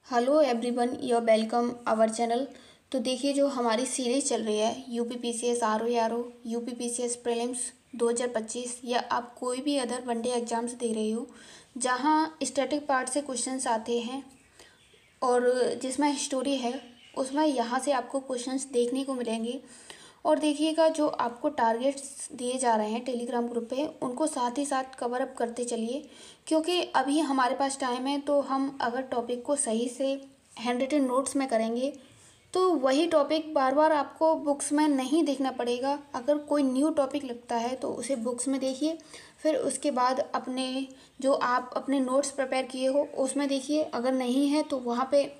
Hello everyone, your welcome our channel. तो देखिए, जो हमारी सीरीज़ चल रही है UP PCS RO UP PCS prelims 2025 या आप कोई भी अदर वनडे एग्जाम्स दे रही हो, जहां स्टैटिक पार्ट से क्वेश्चंस आते हैं और जिसमें हिस्टोरी है, उसमें यहाँ से आपको क्वेश्चंस देखने को मिलेंगे। और देखिएगा, जो आपको टारगेट्स दिए जा रहे हैं टेलीग्राम ग्रुप पे, उनको साथ ही साथ कवर अप करते चलिए, क्योंकि अभी हमारे पास टाइम है। तो हम अगर टॉपिक को सही से हैंड रिटन नोट्स में करेंगे तो वही टॉपिक बार बार आपको बुक्स में नहीं देखना पड़ेगा। अगर कोई न्यू टॉपिक लगता है तो उसे बुक्स में देखिए, फिर उसके बाद अपने जो आप अपने नोट्स प्रिपेयर किए हो उसमें देखिए। अगर नहीं है तो वहाँ पे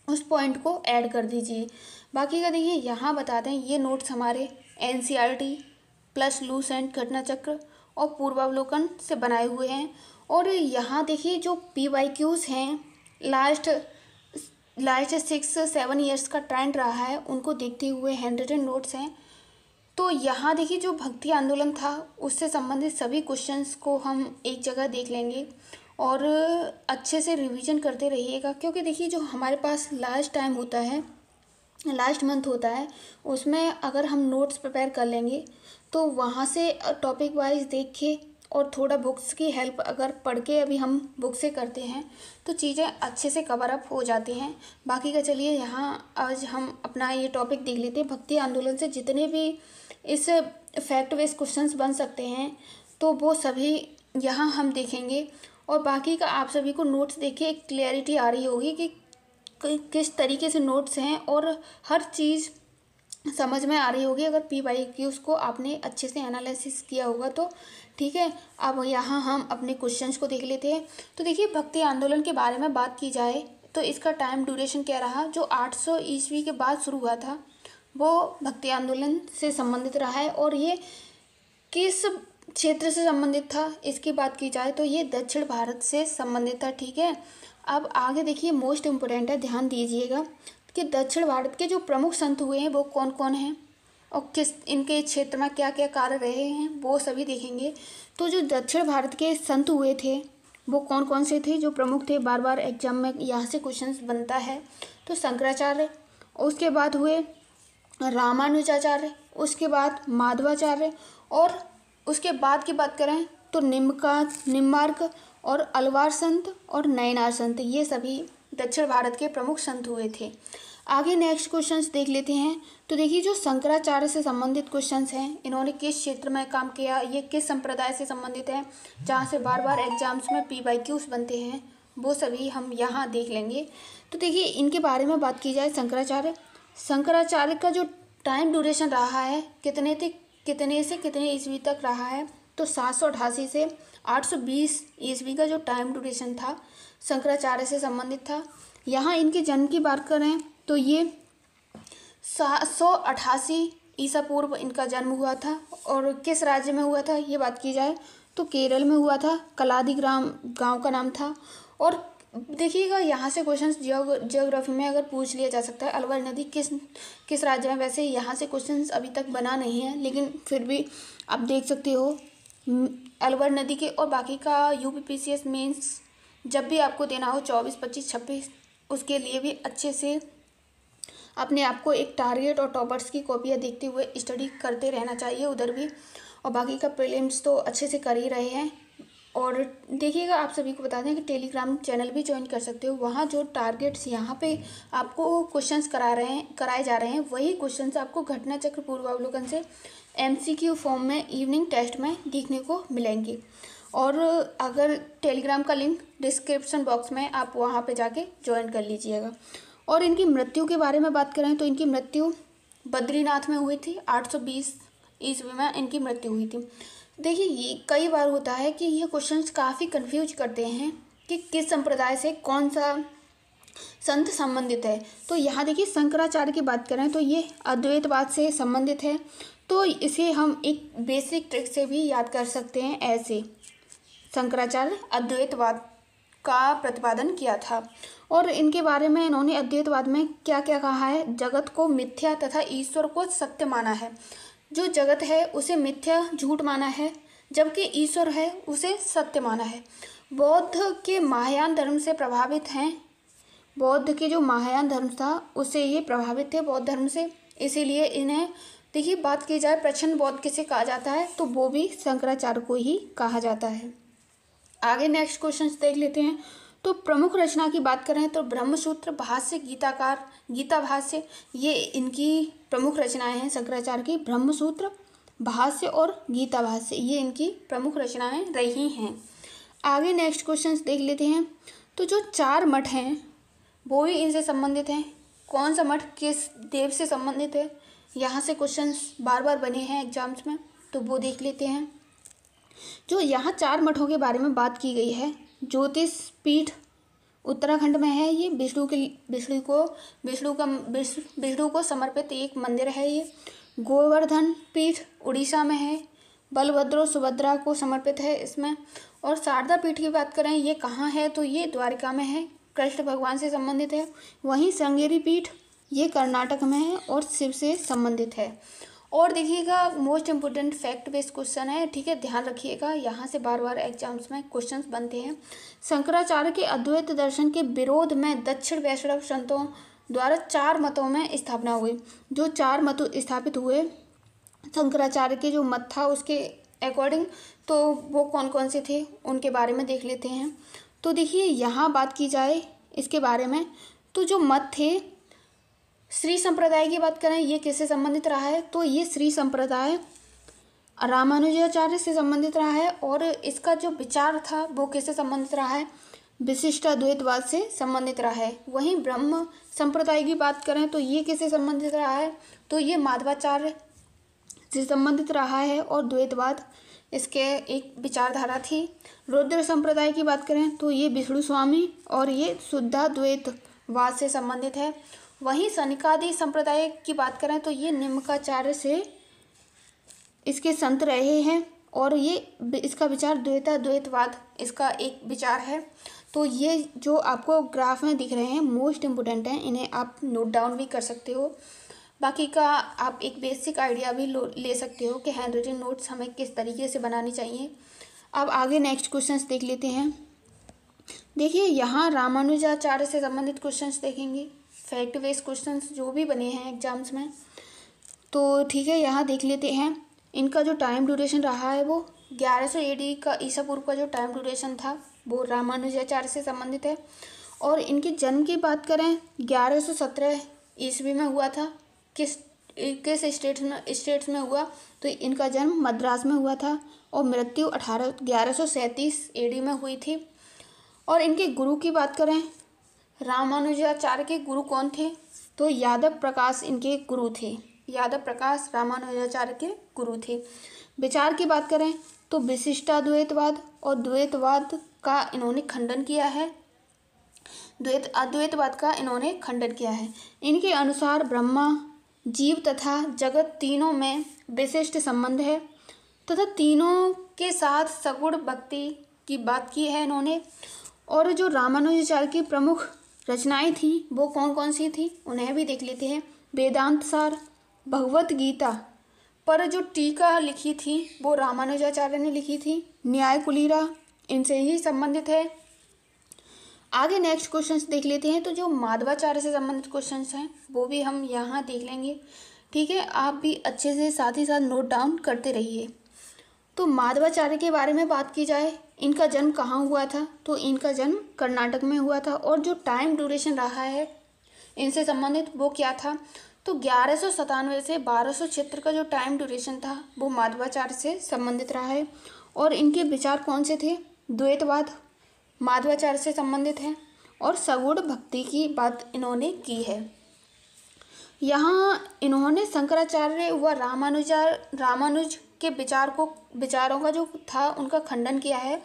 उस पॉइंट को ऐड कर दीजिए। बाकी का देखिए, यहाँ बता दें, ये नोट्स हमारे एनसीईआरटी प्लस लूस एंड घटना चक्र और पूर्वावलोकन से बनाए हुए हैं। और यहाँ देखिए, जो PYQs हैं, लास्ट 6-7 ईयर्स का ट्रेंड रहा है, उनको देखते हुए हैंड रिटन नोट्स हैं। तो यहाँ देखिए, जो भक्ति आंदोलन था उससे संबंधित सभी क्वेश्चंस को हम एक जगह देख लेंगे और अच्छे से रिवीजन करते रहिएगा। क्योंकि देखिए, जो हमारे पास लास्ट टाइम होता है, लास्ट मंथ होता है, उसमें अगर हम नोट्स प्रिपेयर कर लेंगे तो वहाँ से टॉपिक वाइज देख के और थोड़ा बुक्स की हेल्प अगर पढ़ के अभी हम बुक से करते हैं तो चीज़ें अच्छे से कवर अप हो जाती हैं। बाकी का चलिए, यहाँ आज हम अपना ये टॉपिक देख लेते हैं। भक्ति आंदोलन से जितने भी इस फैक्ट बेस्ड क्वेश्चंस बन सकते हैं तो वो सभी यहाँ हम देखेंगे। और बाकी का आप सभी को नोट्स देखिए, एक क्लैरिटी आ रही होगी कि किस तरीके से नोट्स हैं और हर चीज़ समझ में आ रही होगी अगर PYQs को आपने अच्छे से एनालिसिस किया होगा तो। ठीक है, अब यहाँ हम अपने क्वेश्चंस को देख लेते हैं। तो देखिए, भक्ति आंदोलन के बारे में बात की जाए तो इसका टाइम ड्यूरेशन क्या रहा। जो 800 ईस्वी के बाद शुरू हुआ था वो भक्ति आंदोलन से संबंधित रहा है। और ये किस क्षेत्र से संबंधित था, इसकी बात की जाए तो ये दक्षिण भारत से संबंधित था। ठीक है, अब आगे देखिए, मोस्ट इम्पोर्टेंट है, ध्यान दीजिएगा कि दक्षिण भारत के जो प्रमुख संत हुए हैं वो कौन कौन हैं और किस इनके क्षेत्र में क्या क्या कार्य रहे हैं वो सभी देखेंगे। तो जो दक्षिण भारत के संत हुए थे वो कौन कौन से थे जो प्रमुख थे, बार बार एग्जाम में यहाँ से क्वेश्चंस बनता है। तो शंकराचार्य, उसके बाद हुए रामानुजाचार्य, उसके बाद माधवाचार्य, और उसके बाद की बात करें तो निम्बार्क और अलवार संत और नयनार संत, ये सभी दक्षिण भारत के प्रमुख संत हुए थे। आगे नेक्स्ट क्वेश्चंस देख लेते हैं। तो देखिए, जो शंकराचार्य से संबंधित क्वेश्चंस हैं, इन्होंने किस क्षेत्र में काम किया, ये किस संप्रदाय से संबंधित है जहाँ से बार बार एग्जाम्स में PYQs बनते हैं, वो सभी हम यहाँ देख लेंगे। तो देखिए, इनके बारे में बात की जाए, शंकराचार्य का जो टाइम ड्यूरेशन रहा है कितने से कितने ईस्वी तक रहा है, तो 788 से 820 ईस्वी का जो टाइम ड्यूरेशन था शंकराचार्य से संबंधित था। यहाँ इनके जन्म की बात करें तो ये 788 ईसा पूर्व इनका जन्म हुआ था। और किस राज्य में हुआ था ये बात की जाए तो केरल में हुआ था, कलादी ग्राम गांव का नाम था। और देखिएगा, यहाँ से क्वेश्चंस जियोग्राफी में अगर पूछ लिया जा सकता है, अलवर नदी किस राज्य में। वैसे यहाँ से क्वेश्चंस अभी तक बना नहीं है, लेकिन फिर भी आप देख सकते हो अलवर नदी के। और बाकी का यूपी पीसीएस मेंस जब भी आपको देना हो 24, 25, 26, उसके लिए भी अच्छे से अपने आप को एक टारगेट और टॉपर्स की कॉपियाँ देखते हुए स्टडी करते रहना चाहिए उधर भी। और बाकी का प्रीलिम्स तो अच्छे से कर ही रहे हैं। और देखिएगा, आप सभी को बता दें कि टेलीग्राम चैनल भी ज्वाइन कर सकते हो। वहाँ जो टारगेट्स यहाँ पे आपको क्वेश्चंस कराए जा रहे हैं, वही क्वेश्चंस आपको घटना चक्र पूर्वावलोकन से MCQ फॉर्म में इवनिंग टेस्ट में देखने को मिलेंगे। और अगर टेलीग्राम का लिंक डिस्क्रिप्शन बॉक्स में, आप वहाँ पे जाके ज्वाइन कर लीजिएगा। और इनकी मृत्यु के बारे में बात करें तो इनकी मृत्यु बद्रीनाथ में हुई थी, 820 ईस्वी में इनकी मृत्यु हुई थी। देखिए, ये कई बार होता है कि ये क्वेश्चंस काफ़ी कंफ्यूज करते हैं कि किस संप्रदाय से कौन सा संत संबंधित है। तो यहाँ देखिए, शंकराचार्य की बात करें तो ये अद्वैतवाद से संबंधित है। तो इसे हम एक बेसिक ट्रिक से भी याद कर सकते हैं ऐसे, शंकराचार्य अद्वैतवाद का प्रतिपादन किया था। और इनके बारे में इन्होंने अद्वैतवाद में क्या क्या कहा है, जगत को मिथ्या तथा ईश्वर को सत्य माना है। जो जगत है उसे मिथ्या झूठ माना है, जबकि ईश्वर है उसे सत्य माना है। बौद्ध के महायान धर्म से प्रभावित हैं बौद्ध के जो महायान धर्म था उससे ये प्रभावित थे, बौद्ध धर्म से, इसीलिए इन्हें, देखिए बात की जाए प्रचंड बौद्ध किसे कहा जाता है, तो वो भी शंकराचार्य को ही कहा जाता है। आगे नेक्स्ट क्वेश्चन देख लेते हैं। तो प्रमुख रचना की बात करें तो ब्रह्मसूत्र, भाष्य, गीताकार, गीता भाष्य, ये इनकी प्रमुख रचनाएं हैं शंकराचार्य की। ब्रह्मसूत्र, भाष्य और गीता भाष्य, ये इनकी प्रमुख रचनाएं रही हैं। आगे नेक्स्ट क्वेश्चन देख लेते हैं। तो जो 4 मठ हैं वो भी इनसे संबंधित हैं। कौन सा मठ किस देव से संबंधित है, यहाँ से क्वेश्चंस बार बार बने हैं एग्जाम्स में, तो वो देख लेते हैं। जो यहाँ 4 मठों के बारे में बात की गई है, ज्योतिष पीठ उत्तराखंड में है, ये विष्णु को समर्पित एक मंदिर है। ये गोवर्धन पीठ उड़ीसा में है, बलभद्र सुभद्रा को समर्पित है इसमें। और शारदा पीठ की बात करें ये कहाँ है, तो ये द्वारिका में है, कृष्ण भगवान से संबंधित है। वहीं श्रृंगेरी पीठ ये कर्नाटक में है और शिव से संबंधित है। और देखिएगा most important fact based question है, ठीक है, ध्यान रखिएगा, यहाँ से बार बार एग्जाम्स में क्वेश्चंस बनते हैं। शंकराचार्य के अद्वैत दर्शन के विरोध में दक्षिण वैष्णव संतों द्वारा 4 मतों में स्थापना हुई। जो 4 मत स्थापित हुए शंकराचार्य के जो मत था उसके अकॉर्डिंग, तो वो कौन कौन से थे उनके बारे में देख लेते हैं। तो देखिए यहाँ बात की जाए इसके बारे में, तो जो मत थे, श्री संप्रदाय की बात करें ये किससे संबंधित रहा है, तो ये श्री संप्रदाय रामानुजाचार्य से संबंधित रहा है। और इसका जो विचार था वो किससे संबंधित रहा है, विशिष्टाद्वैतवाद से संबंधित रहा है। वहीं ब्रह्म संप्रदाय की बात करें तो ये किससे संबंधित रहा है, तो ये माधवाचार्य से संबंधित रहा है और द्वैतवाद इसके एक विचारधारा थी। रुद्र संप्रदाय की बात करें तो ये विष्णु स्वामी और ये शुद्धाद्वैतवाद से संबंधित है। वहीं सनकादि संप्रदाय की बात करें तो ये निम्काचार्य से इसके संत रहे हैं और ये इसका विचार द्वैताद्वैतवाद इसका एक विचार है। तो ये जो आपको ग्राफ में दिख रहे हैं मोस्ट इम्पोर्टेंट हैं, इन्हें आप नोट डाउन भी कर सकते हो। बाकी का आप एक बेसिक आइडिया भी ले सकते हो कि हैंड रिटन नोट्स हमें किस तरीके से बनानी चाहिए। अब आगे नेक्स्ट क्वेश्चंस देख लेते हैं। देखिए यहाँ रामानुजाचार्य से संबंधित क्वेश्चंस देखेंगे, फैक्ट बेस्ड क्वेश्चंस जो भी बने हैं एग्जाम्स में, तो ठीक है यहाँ देख लेते हैं। इनका जो टाइम ड्यूरेशन रहा है वो 1100 AD का ईसा पूर्व का जो टाइम ड्यूरेशन था वो रामानुजाचार्य से संबंधित है। और इनके जन्म की बात करें 1117 ईस्वी में हुआ था। किस स्टेट्स में हुआ, तो इनका जन्म मद्रास में हुआ था और मृत्यु 1137 AD में हुई थी। और इनके गुरु की बात करें, रामानुजाचार्य के गुरु कौन थे, तो यादव प्रकाश इनके गुरु थे। यादव प्रकाश रामानुजाचार्य के गुरु थे। विचार की बात करें तो विशिष्टाद्वैतवाद और द्वैतवाद का इन्होंने खंडन किया है, अद्वैतवाद का इन्होंने खंडन किया है। इनके अनुसार ब्रह्मा, जीव तथा जगत तीनों में विशिष्ट संबंध है तथा तीनों के साथ सगुण भक्ति की बात की है इन्होंने। और जो रामानुजाचार्य की प्रमुख रचनाएं थी वो कौन कौन सी थी उन्हें भी देख लेते हैं। वेदांत सार, भगवत गीता पर जो टीका लिखी थी वो रामानुजाचार्य ने लिखी थी। न्याय कुलीरा इनसे ही संबंधित है। आगे नेक्स्ट क्वेश्चंस देख लेते हैं। तो जो माधवाचार्य से संबंधित क्वेश्चंस हैं वो भी हम यहाँ देख लेंगे, ठीक है। आप भी अच्छे से साथ ही साथ नोट डाउन करते रहिए। तो माधवाचार्य के बारे में बात की जाए, इनका जन्म कहाँ हुआ था, तो इनका जन्म कर्नाटक में हुआ था। और जो टाइम ड्यूरेशन रहा है इनसे संबंधित वो क्या था, तो 1197 से 1276 का जो टाइम ड्यूरेशन था वो माधवाचार्य से संबंधित रहा है। और इनके विचार कौन से थे, द्वैतवाद माधवाचार्य से संबंधित है और सगुण भक्ति की बात इन्होंने की है। यहाँ इन्होंने शंकराचार्य व रामानुज के विचारों का जो था उनका खंडन किया है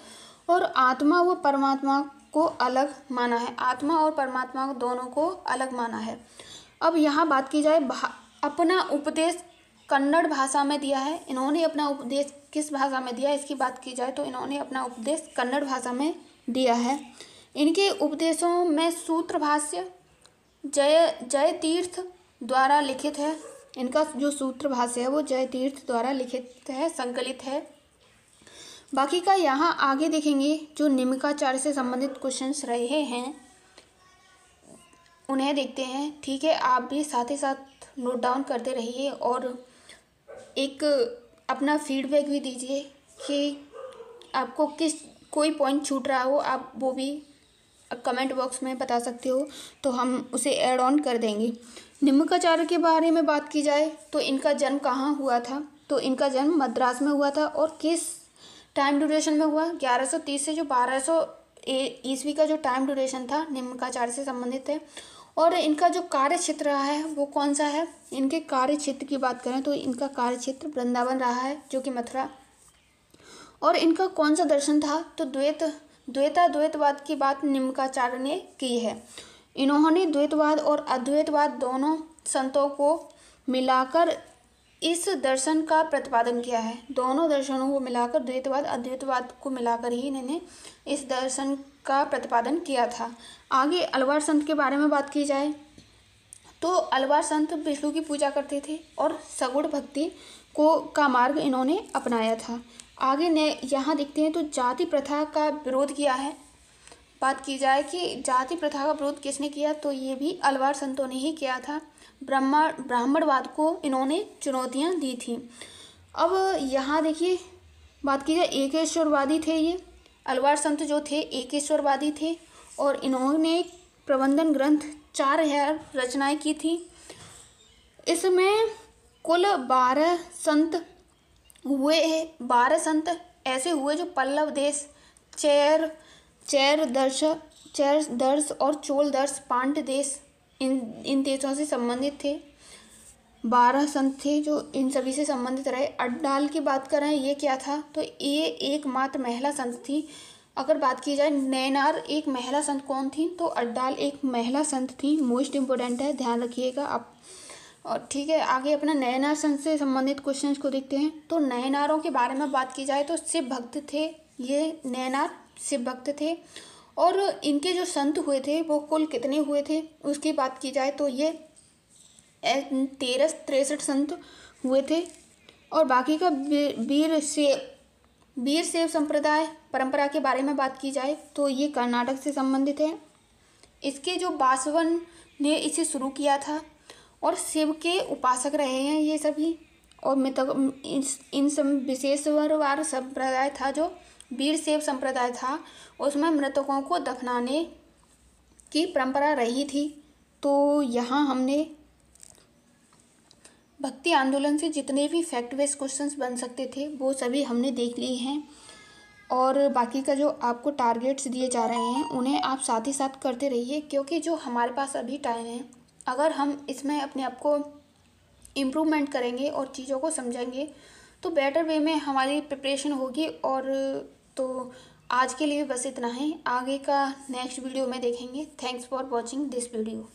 और आत्मा व परमात्मा को अलग माना है। आत्मा और परमात्मा दोनों को अलग माना है। अब यहाँ बात की जाए, अपना उपदेश कन्नड़ भाषा में दिया है। इन्होंने अपना उपदेश किस भाषा में दिया, इसकी बात की जाए तो इन्होंने अपना उपदेश कन्नड़ भाषा में दिया है। इनके उपदेशों में सूत्र भाष्य जय तीर्थ द्वारा लिखित है। इनका जो सूत्र भाष्य है वो जय तीर्थ द्वारा लिखित है, संकलित है। बाकी का यहाँ आगे देखेंगे जो निम्काचार्य से संबंधित क्वेश्चंस रहे हैं। उन्हें देखते हैं। ठीक है, आप भी साथ ही साथ नोट डाउन करते रहिए और एक अपना फीडबैक भी दीजिए कि आपको कोई पॉइंट छूट रहा हो, आप वो भी कमेंट बॉक्स में बता सकते हो, तो हम उसे ऐड ऑन कर देंगे। निम्मकाचार्य के बारे में बात की जाए तो इनका जन्म कहाँ हुआ था, तो इनका जन्म मद्रास में हुआ था। और किस टाइम ड्यूरेशन में हुआ, 1130 से जो 1200 ईस्वी का जो टाइम ड्यूरेशन था निम्मकाचार्य से संबंधित है। और इनका जो कार्य क्षेत्र रहा है वो कौन सा है, इनके कार्य क्षेत्र की बात करें तो इनका कार्य क्षेत्र वृंदावन रहा है, जो कि मथुरा। और इनका कौन सा दर्शन था, तो द्वैतवाद की बात निम्मकाचार्य ने की है। इन्होंने द्वैतवाद और अद्वैतवाद दोनों संतों को मिलाकर इस दर्शन का प्रतिपादन किया है। दोनों दर्शनों को मिलाकर, द्वैतवाद अद्वैतवाद को मिलाकर ही इन्होंने इस दर्शन का प्रतिपादन किया था। आगे अलवार संत के बारे में बात की जाए तो अलवार संत विष्णु की पूजा करते थे और सगुण भक्ति का मार्ग इन्होंने अपनाया था। आगे यहाँ देखते हैं तो जाति प्रथा का विरोध किया है। बात की जाए कि जाति प्रथा का विरोध किसने किया, तो ये भी अलवार संतों ने ही किया था। ब्राह्मणवाद को इन्होंने चुनौतियाँ दी थी। अब यहाँ देखिए बात की जाए, एकेश्वरवादी थे ये अलवार संत जो थे, एकेश्वरवादी थे। और इन्होंने प्रबंधन ग्रंथ 4000 रचनाएं की थी। इसमें कुल 12 संत हुए हैं। 12 संत ऐसे हुए जो पल्लव देश, चैर दर्श और चोल दर्श, पांड्य देश, इन देशों से संबंधित थे। 12 संत थे जो इन सभी से संबंधित रहे। अड्डाल की बात करें, ये क्या था, तो ये एकमात्र महिला संत थी। अगर बात की जाए नैनार एक महिला संत कौन थी, तो अड्डाल एक महिला संत थी। मोस्ट इम्पोर्टेंट है, ध्यान रखिएगा आप। और ठीक है, आगे अपना नैनार संत से संबंधित क्वेश्चंस को देखते हैं। तो नैनारों के बारे में बात की जाए तो शिव भक्त थे ये नैनार, शिव भक्त थे। और इनके जो संत हुए थे वो कुल कितने हुए थे, उसकी बात की जाए तो ये 1363 संत हुए थे। और बाकी का वीर शैव संप्रदाय परंपरा के बारे में बात की जाए तो ये कर्नाटक से संबंधित है। इसके जो बासवन ने इसे शुरू किया था और शिव के उपासक रहे हैं ये सभी। और इन सब विशेषवार संप्रदाय था जो वीर शैव संप्रदाय था, उसमें मृतकों को दफनाने की परंपरा रही थी। तो यहाँ हमने भक्ति आंदोलन से जितने भी फैक्ट बेस्ड क्वेश्चंस बन सकते थे वो सभी हमने देख लिए हैं। और बाकी का जो आपको टारगेट्स दिए जा रहे हैं उन्हें आप साथ ही साथ करते रहिए, क्योंकि जो हमारे पास अभी टाइम है, अगर हम इसमें अपने आप को इम्प्रूवमेंट करेंगे और चीज़ों को समझेंगे तो बेटर वे में हमारी प्रिपरेशन होगी। और तो आज के लिए बस इतना ही, आगे का नेक्स्ट वीडियो में देखेंगे। Thanks for watching this video.